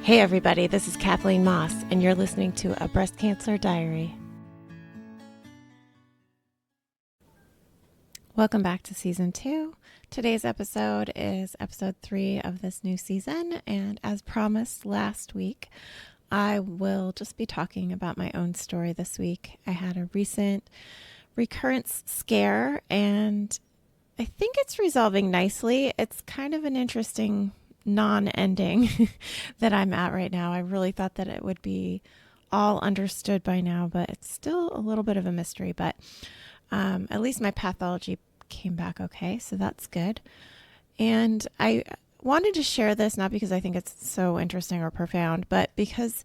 Hey everybody, this is Kathleen Moss, and you're listening to A Breast Cancer Diary. Welcome back to Season 2. Today's episode is Episode 3 of this new season, and as promised last week, I will just be talking about my own story this week. I had a recent recurrence scare, and I think it's resolving nicely. It's kind of an interesting non-ending that I'm at right now. I really thought that it would be all understood by now, but it's still a little bit of a mystery. But at least my pathology came back okay, so that's good. And I wanted to share this not because I think it's so interesting or profound, but because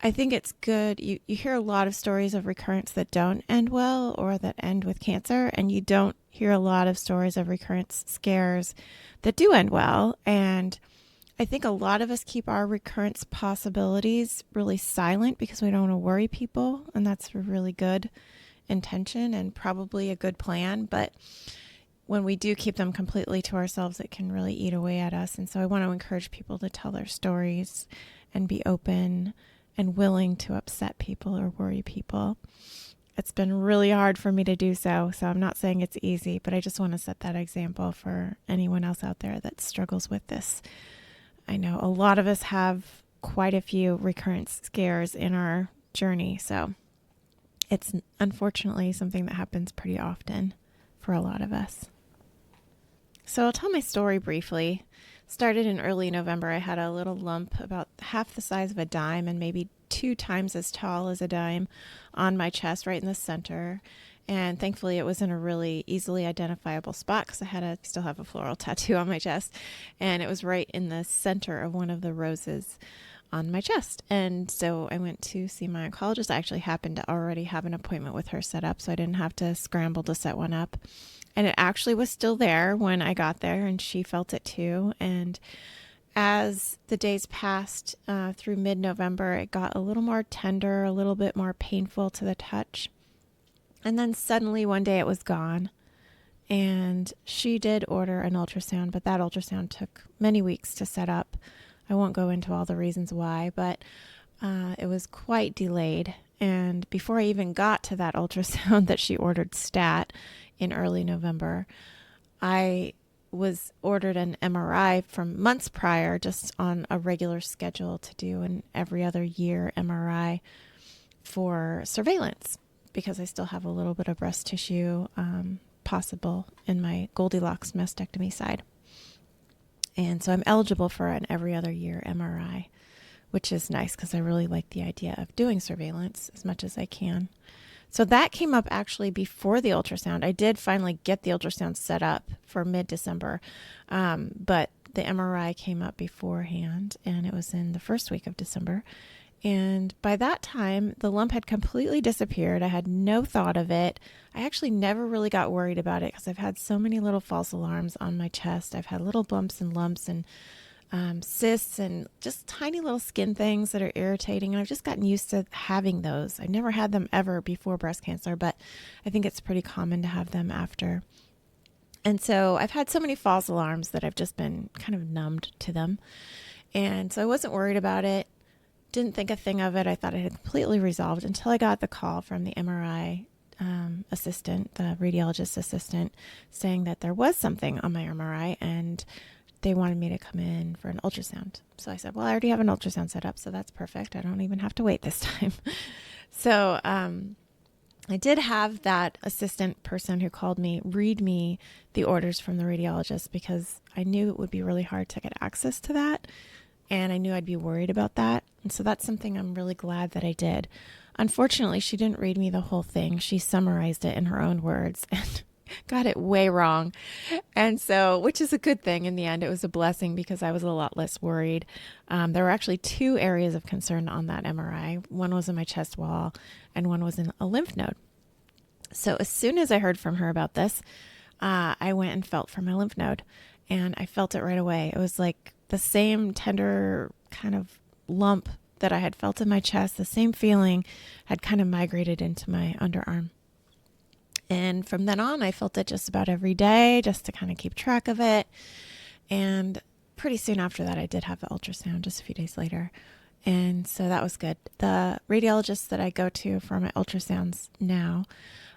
I think it's good. You hear a lot of stories of recurrence that don't end well or that end with cancer, and you don't hear a lot of stories of recurrence scares that do end well. And I think a lot of us keep our recurrence possibilities really silent because we don't want to worry people, and that's a really good intention and probably a good plan. But when we do keep them completely to ourselves, it can really eat away at us. And so I want to encourage people to tell their stories and be open and willing to upset people or worry people. It's been really hard for me to do so I'm not saying it's easy, but I just want to set that example for anyone else out there that struggles with this. I know a lot of us have quite a few recurrence scares in our journey, so it's unfortunately something that happens pretty often for a lot of us. So I'll tell my story briefly. Started in early November. I had a little lump about half the size of a dime and maybe 2 times as tall as a dime on my chest, right in the center. And thankfully it was in a really easily identifiable spot because I still have a floral tattoo on my chest. And it was right in the center of one of the roses on my chest. And so I went to see my oncologist. I actually happened to already have an appointment with her set up, so I didn't have to scramble to set one up. And it actually was still there when I got there, and she felt it too. And as the days passed through mid-November, it got a little more tender, a little bit more painful to the touch. And then suddenly one day it was gone. And she did order an ultrasound, but that ultrasound took many weeks to set up. I won't go into all the reasons why, but it was quite delayed. And before I even got to that ultrasound that she ordered stat in early November, I was ordered an MRI from months prior, just on a regular schedule to do an every other year MRI for surveillance, because I still have a little bit of breast tissue possible in my Goldilocks mastectomy side. And so I'm eligible for an every other year MRI, which is nice because I really like the idea of doing surveillance as much as I can. So that came up actually before the ultrasound. I did finally get the ultrasound set up for mid-December, but the MRI came up beforehand, and it was in the first week of December. And by that time, the lump had completely disappeared. I had no thought of it. I actually never really got worried about it because I've had so many little false alarms on my chest. I've had little bumps and lumps and cysts and just tiny little skin things that are irritating. And I've just gotten used to having those. I never had them ever before breast cancer, but I think it's pretty common to have them after. And so I've had so many false alarms that I've just been kind of numbed to them. And so I wasn't worried about it. Didn't think a thing of it. I thought it had completely resolved until I got the call from the MRI assistant, the radiologist assistant, saying that there was something on my MRI and they wanted me to come in for an ultrasound. So I said, well, I already have an ultrasound set up, so that's perfect. I don't even have to wait this time. So I did have that assistant person who called me read me the orders from the radiologist because I knew it would be really hard to get access to that. And I knew I'd be worried about that. And so that's something I'm really glad that I did. Unfortunately, she didn't read me the whole thing. She summarized it in her own words and got it way wrong. And so, which is a good thing in the end. It was a blessing because I was a lot less worried. There were actually 2 areas of concern on that MRI. One was in my chest wall and one was in a lymph node. So as soon as I heard from her about this, I went and felt for my lymph node, and I felt it right away. It was like the same tender kind of lump that I had felt in my chest. The same feeling had kind of migrated into my underarm. And from then on, I felt it just about every day, just to kind of keep track of it. And pretty soon after that, I did have the ultrasound just a few days later. And so that was good. The radiologist that I go to for my ultrasounds now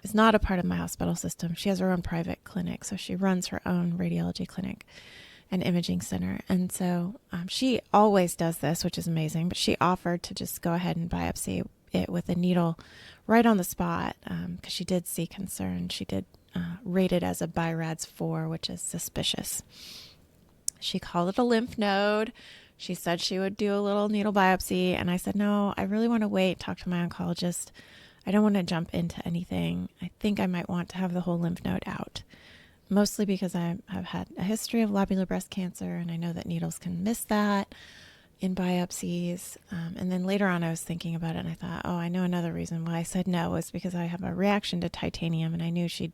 is not a part of my hospital system. She has her own private clinic. So she runs her own radiology clinic and imaging center. And so she always does this, which is amazing. But she offered to just go ahead and biopsy it with a needle right on the spot because she did see concern. She did rate it as a BI-RADS 4, which is suspicious. She called it a lymph node. She said she would do a little needle biopsy. And I said, no, I really want to wait, talk to my oncologist. I don't want to jump into anything. I think I might want to have the whole lymph node out, mostly because I have had a history of lobular breast cancer, and I know that needles can miss that in biopsies. And then later on, I was thinking about it, and I thought, oh, I know another reason why I said no was because I have a reaction to titanium, and I knew she'd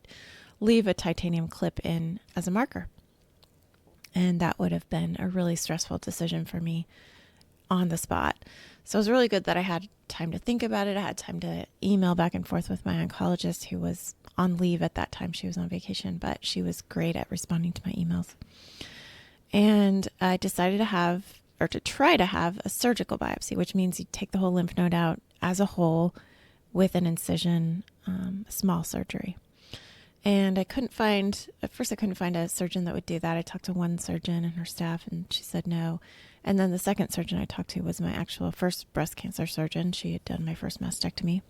leave a titanium clip in as a marker. And that would have been a really stressful decision for me on the spot. So it was really good that I had time to think about it. I had time to email back and forth with my oncologist, who was on leave at that time. She was on vacation, but she was great at responding to my emails. And I decided to try to have a surgical biopsy, which means you take the whole lymph node out as a whole with an incision, small surgery. And at first I couldn't find a surgeon that would do that. I talked to one surgeon and her staff, and she said no. And then the second surgeon I talked to was my actual first breast cancer surgeon. She had done my first mastectomy.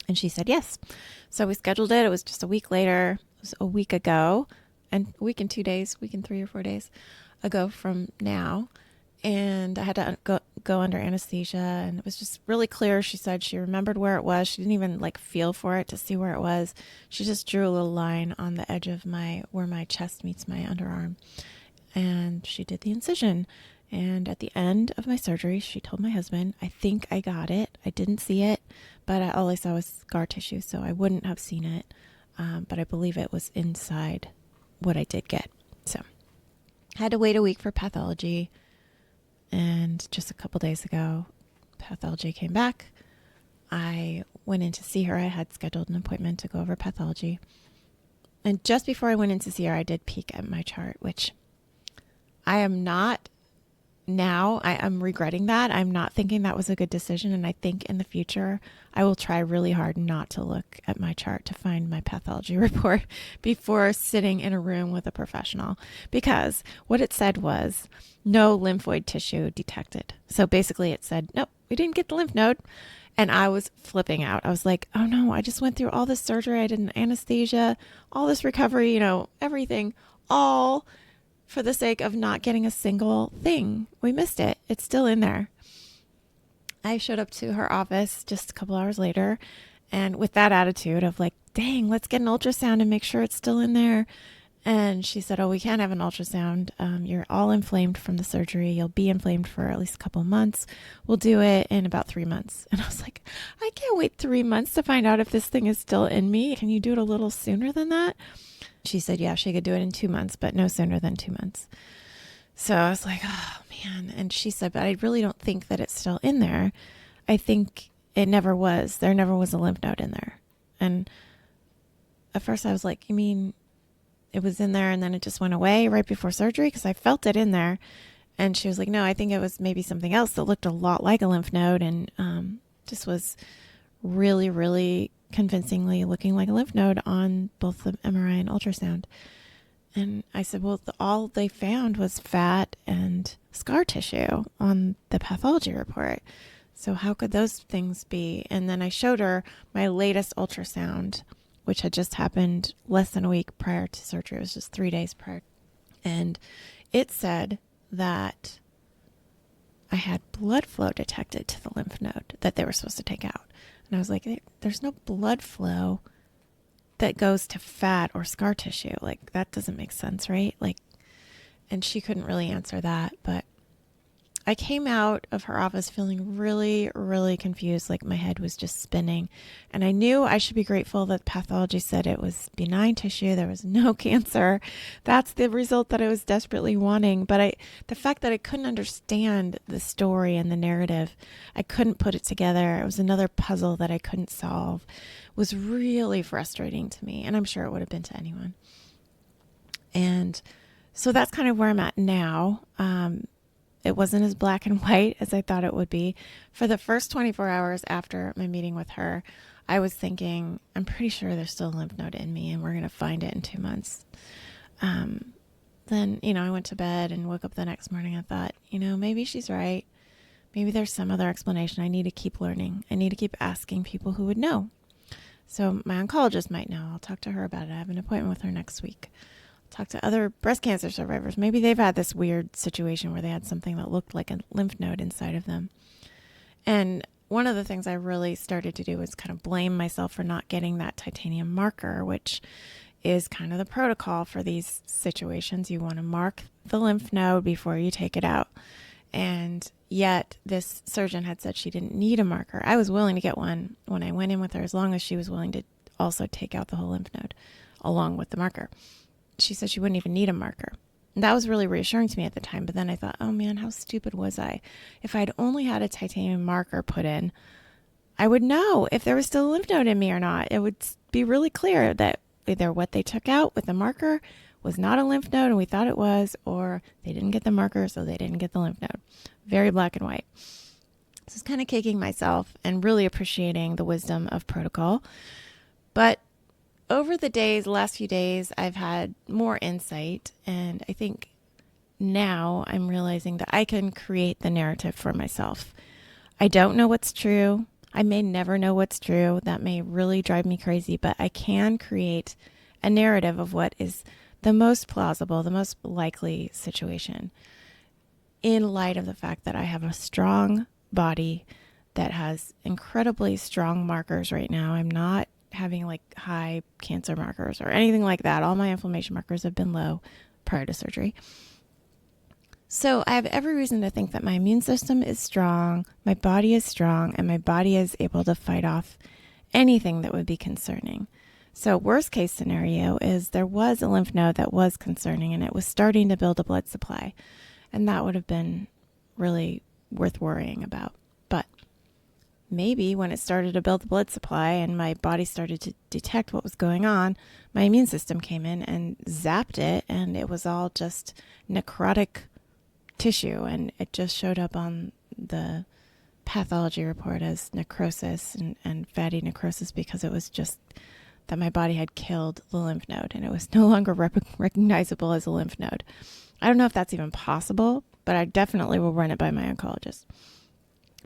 And she said yes. So we scheduled it. It was just a week later. It was a week ago, and a week and 2 days, week and 3 or 4 days ago from now. And I had to go under anesthesia, and it was just really clear. She said she remembered where it was. She didn't even feel for it to see where it was. She just drew a little line on the edge of where my chest meets my underarm. And she did the incision. And at the end of my surgery, she told my husband, I think I got it. I didn't see it, but all I saw was scar tissue, so I wouldn't have seen it. But I believe it was inside what I did get. So I had to wait a week for pathology. And just a couple days ago, pathology came back. I went in to see her. I had scheduled an appointment to go over pathology. And just before I went in to see her, I did peek at my chart, which I am not now. I am regretting that. I'm not thinking that was a good decision. And I think in the future, I will try really hard not to look at my chart to find my pathology report before sitting in a room with a professional. Because what it said was no lymphoid tissue detected. So basically it said, nope, we didn't get the lymph node. And I was flipping out. I was like, oh no, I just went through all this surgery. I did an anesthesia, all this recovery, everything, all for the sake of not getting a single thing. We missed it. It's still in there. I showed up to her office just a couple hours later, and with that attitude of dang, let's get an ultrasound and make sure it's still in there. And she said, oh, we can't have an ultrasound. You're all inflamed from the surgery. You'll be inflamed for at least a couple of months. We'll do it in about 3 months. And I was like, I can't wait 3 months to find out if this thing is still in me. Can you do it a little sooner than that? She said, yeah, she could do it in 2 months, but no sooner than 2 months. So I was like, oh, man. And she said, but I really don't think that it's still in there. I think it never was. There never was a lymph node in there. And at first I was like, you mean it was in there and then it just went away right before surgery? Because I felt it in there. And she was like, no, I think it was maybe something else that looked a lot like a lymph node and just was really, really convincingly looking like a lymph node on both the MRI and ultrasound. And I said, well, all they found was fat and scar tissue on the pathology report. So how could those things be? And then I showed her my latest ultrasound, which had just happened less than a week prior to surgery. It was just 3 days prior. And it said that I had blood flow detected to the lymph node that they were supposed to take out. And I was like, there's no blood flow that goes to fat or scar tissue. That doesn't make sense, right? And she couldn't really answer that. But I came out of her office feeling really, really confused. My head was just spinning. And I knew I should be grateful that pathology said it was benign tissue. There was no cancer. That's the result that I was desperately wanting. But the fact that I couldn't understand the story and the narrative, I couldn't put it together. It was another puzzle that I couldn't solve. It was really frustrating to me. And I'm sure it would have been to anyone. And So that's kind of where I'm at now. It wasn't as black and white as I thought it would be. For the first 24 hours after my meeting with her, I was thinking, I'm pretty sure there's still a lymph node in me and we're going to find it in 2 months. Then, I went to bed and woke up the next morning and thought, maybe she's right. Maybe there's some other explanation. I need to keep learning. I need to keep asking people who would know. So my oncologist might know. I'll talk to her about it. I have an appointment with her next week. I'll talk to other breast cancer survivors. Maybe they've had this weird situation where they had something that looked like a lymph node inside of them. And one of the things I really started to do was kind of blame myself for not getting that titanium marker, which is kind of the protocol for these situations. You want to mark the lymph node before you take it out. And yet this surgeon had said she didn't need a marker. I was willing to get one when I went in with her, as long as she was willing to also take out the whole lymph node along with the marker. She said she wouldn't even need a marker. And that was really reassuring to me at the time. But then I thought, oh man, how stupid was I? If I'd only had a titanium marker put in, I would know if there was still a lymph node in me or not. It would be really clear that either what they took out with the marker was not a lymph node and we thought it was, or they didn't get the marker, so they didn't get the lymph node. Very black and white. So I was kind of kicking myself and really appreciating the wisdom of protocol. But over the last few days, I've had more insight, and I think now I'm realizing that I can create the narrative for myself. I don't know what's true. I may never know what's true. That may really drive me crazy, but I can create a narrative of what is the most plausible, the most likely situation, in light of the fact that I have a strong body that has incredibly strong markers right now. I'm not having like high cancer markers or anything like that. All my inflammation markers have been low prior to surgery. So I have every reason to think that my immune system is strong, my body is strong, and my body is able to fight off anything that would be concerning. So worst case scenario is there was a lymph node that was concerning and it was starting to build a blood supply. And that would have been really worth worrying about. But maybe when it started to build the blood supply and my body started to detect what was going on, my immune system came in and zapped it, and it was all just necrotic tissue, and it just showed up on the pathology report as necrosis and fatty necrosis, because it was just that my body had killed the lymph node and it was no longer recognizable as a lymph node. I don't know if that's even possible, but I definitely will run it by my oncologist.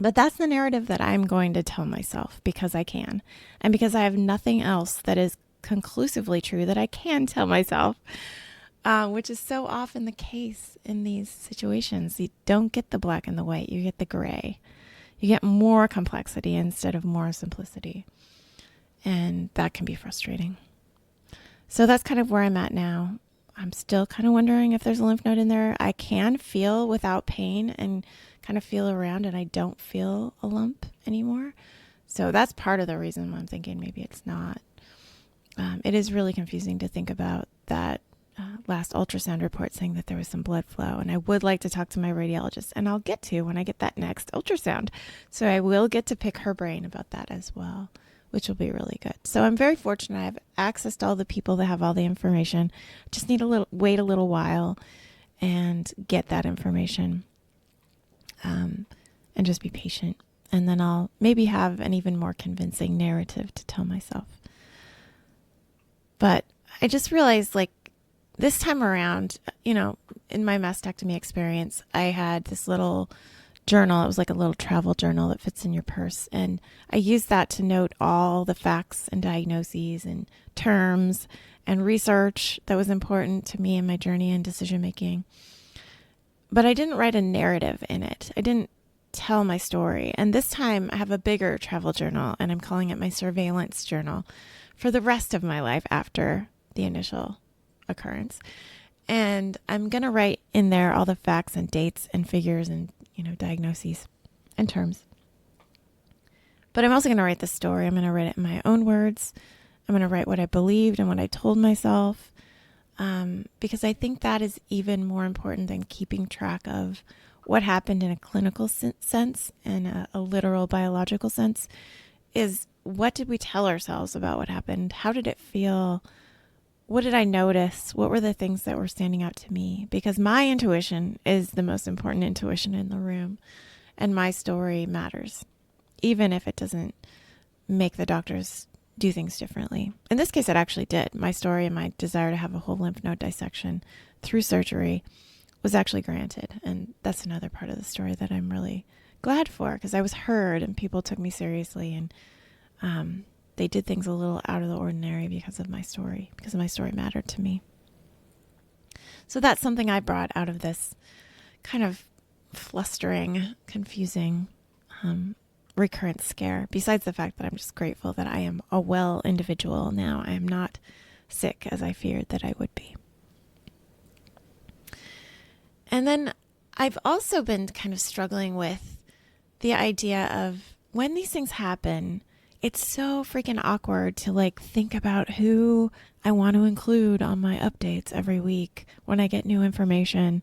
But that's the narrative that I'm going to tell myself, because I can, and because I have nothing else that is conclusively true that I can tell myself. Which is so often the case in these situations. You don't get the black and the white, you get the gray. You get more complexity instead of more simplicity. And that can be frustrating. So that's kind of where I'm at now. I'm still kind of wondering if there's a lymph node in there. I can feel without pain and kind of feel around, and I don't feel a lump anymore. So that's part of the reason why I'm thinking maybe it's not. It is really confusing to think about that last ultrasound report saying that there was some blood flow, and I would like to talk to my radiologist, and I'll get to when I get that next ultrasound. So I will get to pick her brain about that as well, which will be really good. So I'm very fortunate. I have access to all the people that have all the information. Just need wait a little while and get that information, and just be patient. And then I'll maybe have an even more convincing narrative to tell myself. But I just realized, like, this time around, in my mastectomy experience, I had this little journal. It was like a little travel journal that fits in your purse. And I used that to note all the facts and diagnoses and terms and research that was important to me in my journey and decision making. But I didn't write a narrative in it. I didn't tell my story. And this time I have a bigger travel journal, and I'm calling it my surveillance journal for the rest of my life after the initial occurrence. And I'm going to write in there all the facts and dates and figures and, diagnoses and terms. But I'm also going to write the story. I'm going to write it in my own words. I'm going to write what I believed and what I told myself, because I think that is even more important than keeping track of what happened in a clinical sense and a literal biological sense. Is what did we tell ourselves about what happened? How did it feel? what did I notice? What were the things that were standing out to me? Because my intuition is the most important intuition in the room, and my story matters, even if it doesn't make the doctors do things differently. In this case, it actually did. My story and my desire to have a whole lymph node dissection through surgery was actually granted. And that's another part of the story that I'm really glad for, because I was heard and people took me seriously, and they did things a little out of the ordinary because my story mattered to me. So that's something I brought out of this kind of flustering, confusing recurrent scare, besides the fact that I'm just grateful that I am a well individual now. I am not sick as I feared that I would be. And then I've also been kind of struggling with the idea of when these things happen, it's so freaking awkward to like think about who I want to include on my updates every week when I get new information.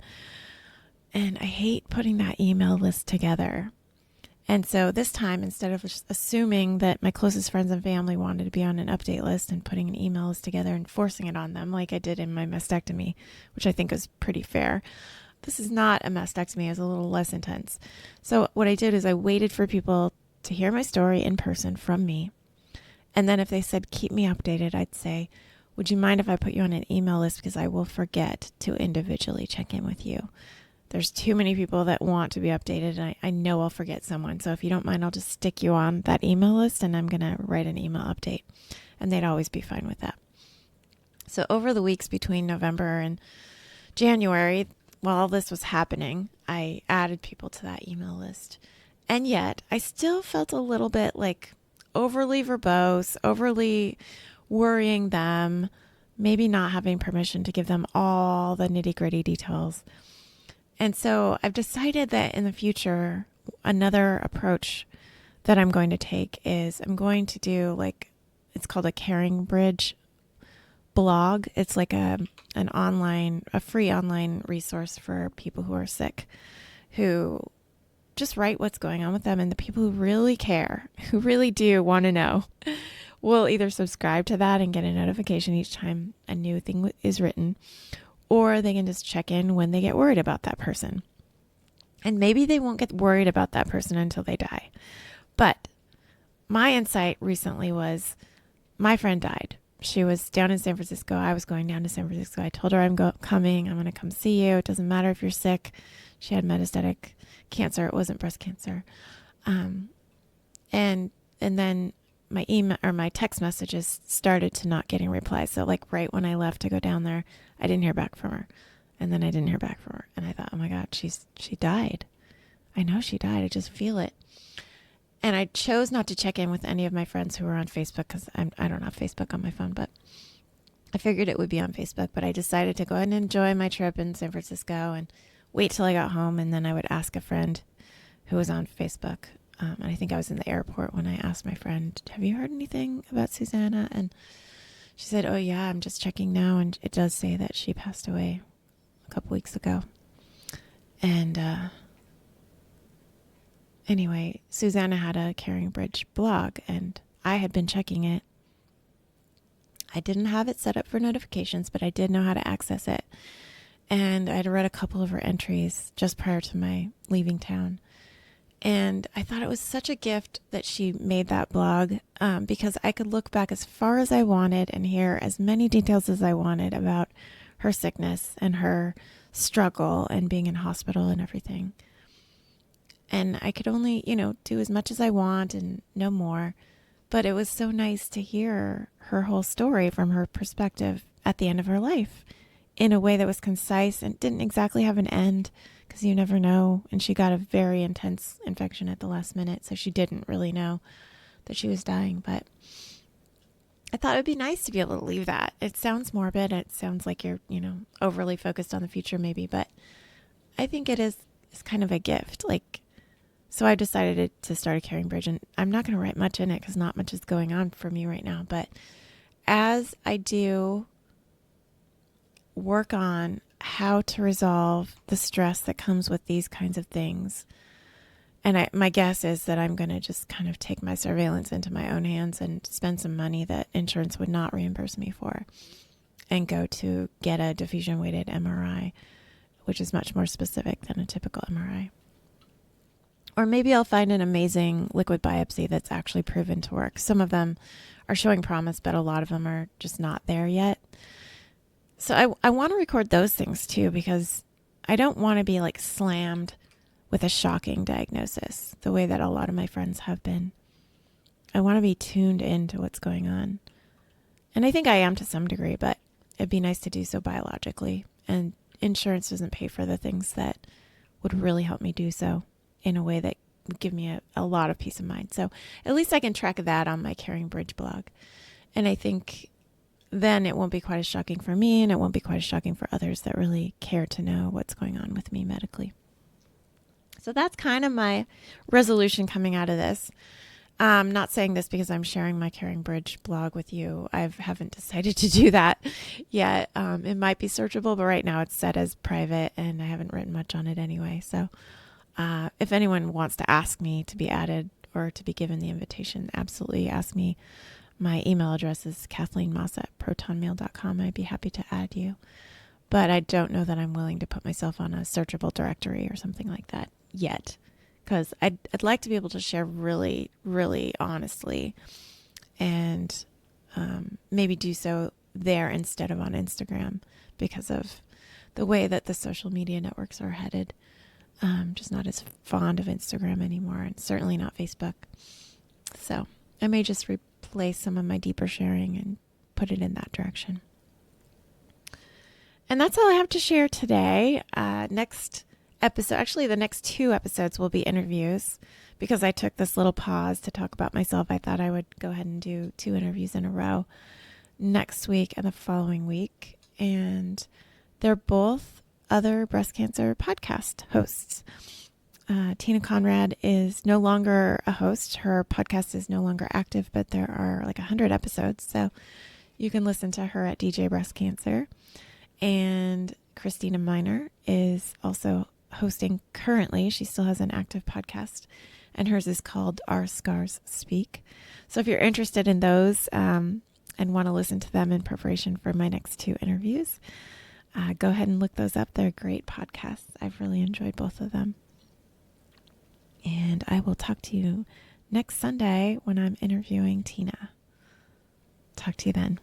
And I hate putting that email list together. And so this time, instead of just assuming that my closest friends and family wanted to be on an update list and putting an email list together and forcing it on them like I did in my mastectomy, which I think was pretty fair. This is not a mastectomy. It was a little less intense. So what I did is I waited for people to hear my story in person from me. And then if they said, keep me updated, I'd say, would you mind if I put you on an email list, because I will forget to individually check in with you. There's too many people that want to be updated, and I know I'll forget someone. So if you don't mind, I'll just stick you on that email list, and I'm going to write an email update. And they'd always be fine with that. So over the weeks between November and January, while all this was happening, I added people to that email list. And yet I still felt a little bit like overly verbose, overly worrying them, maybe not having permission to give them all the nitty-gritty details. And so I've decided that in the future, another approach that I'm going to take is I'm going to do it's called a Caring Bridge blog. It's like a free online resource for people who are sick, who just write what's going on with them. And the people who really care, who really do want to know, will either subscribe to that and get a notification each time a new thing is written, or they can just check in when they get worried about that person. And maybe they won't get worried about that person until they die. But my insight recently was my friend died. She was down in San Francisco. I was going down to San Francisco. I told her I'm coming. I'm going to come see you. It doesn't matter if you're sick. She had metastatic cancer. It wasn't breast cancer. And then my email or my text messages started to not getting replies. So right when I left to go down there, I didn't hear back from her. And then I didn't hear back from her. And I thought, oh my God, she died. I know she died. I just feel it. And I chose not to check in with any of my friends who were on Facebook, because I don't have Facebook on my phone, but I figured it would be on Facebook. But I decided to go ahead and enjoy my trip in San Francisco and wait till I got home. And then I would ask a friend who was on Facebook. And I think I was in the airport when I asked my friend, have you heard anything about Susanna? And she said, oh yeah, I'm just checking now. And it does say that she passed away a couple weeks ago. And anyway, Susanna had a Caring Bridge blog, and I had been checking it. I didn't have it set up for notifications, but I did know how to access it. And I'd read a couple of her entries just prior to my leaving town. And I thought it was such a gift that she made that blog, because I could look back as far as I wanted and hear as many details as I wanted about her sickness and her struggle and being in hospital and everything. And I could only, do as much as I want and no more. But it was so nice to hear her whole story from her perspective at the end of her life in a way that was concise and didn't exactly have an end, because you never know. And she got a very intense infection at the last minute, so she didn't really know that she was dying. But I thought it would be nice to be able to leave that. It sounds morbid. It sounds like you're, overly focused on the future maybe, but I think it's kind of a gift. So I decided to start a Caring Bridge, and I'm not going to write much in it because not much is going on for me right now. But as I do work on how to resolve the stress that comes with these kinds of things, and my guess is that I'm going to just kind of take my surveillance into my own hands and spend some money that insurance would not reimburse me for. and go to get a diffusion weighted MRI, which is much more specific than a typical MRI. Or maybe I'll find an amazing liquid biopsy that's actually proven to work. Some of them are showing promise, but a lot of them are just not there yet. So I want to record those things too, because I don't want to be like slammed with a shocking diagnosis the way that a lot of my friends have been. I want to be tuned into what's going on. And I think I am to some degree, but it'd be nice to do so biologically. And insurance doesn't pay for the things that would really help me do so in a way that would give me a lot of peace of mind. So at least I can track that on my Caring Bridge blog. And I think then it won't be quite as shocking for me, and it won't be quite as shocking for others that really care to know what's going on with me medically. So that's kind of my resolution coming out of this. I'm not saying this because I'm sharing my Caring Bridge blog with you. I haven't decided to do that yet. It might be searchable, but right now it's set as private, and I haven't written much on it anyway. So if anyone wants to ask me to be added or to be given the invitation, absolutely ask me. My email address is kathleenmoss@protonmail.com. I'd be happy to add you. But I don't know that I'm willing to put myself on a searchable directory or something like that yet, because I'd like to be able to share really, really honestly, and maybe do so there instead of on Instagram because of the way that the social media networks are headed. Just not as fond of Instagram anymore, and certainly not Facebook. So I may just replace some of my deeper sharing and put it in that direction. And that's all I have to share today. Next episode, actually the next 2 episodes will be interviews, because I took this little pause to talk about myself. I thought I would go ahead and do 2 interviews in a row next week and the following week. And they're both other breast cancer podcast hosts. Tina Conrad is no longer a host. Her podcast is no longer active, but there are like 100 episodes. So you can listen to her at DJ Breast Cancer. And Christina Miner is also hosting currently. She still has an active podcast, and hers is called Our Scars Speak. So if you're interested in those and want to listen to them in preparation for my next 2 interviews, go ahead and look those up. They're great podcasts. I've really enjoyed both of them. And I will talk to you next Sunday when I'm interviewing Tina. Talk to you then.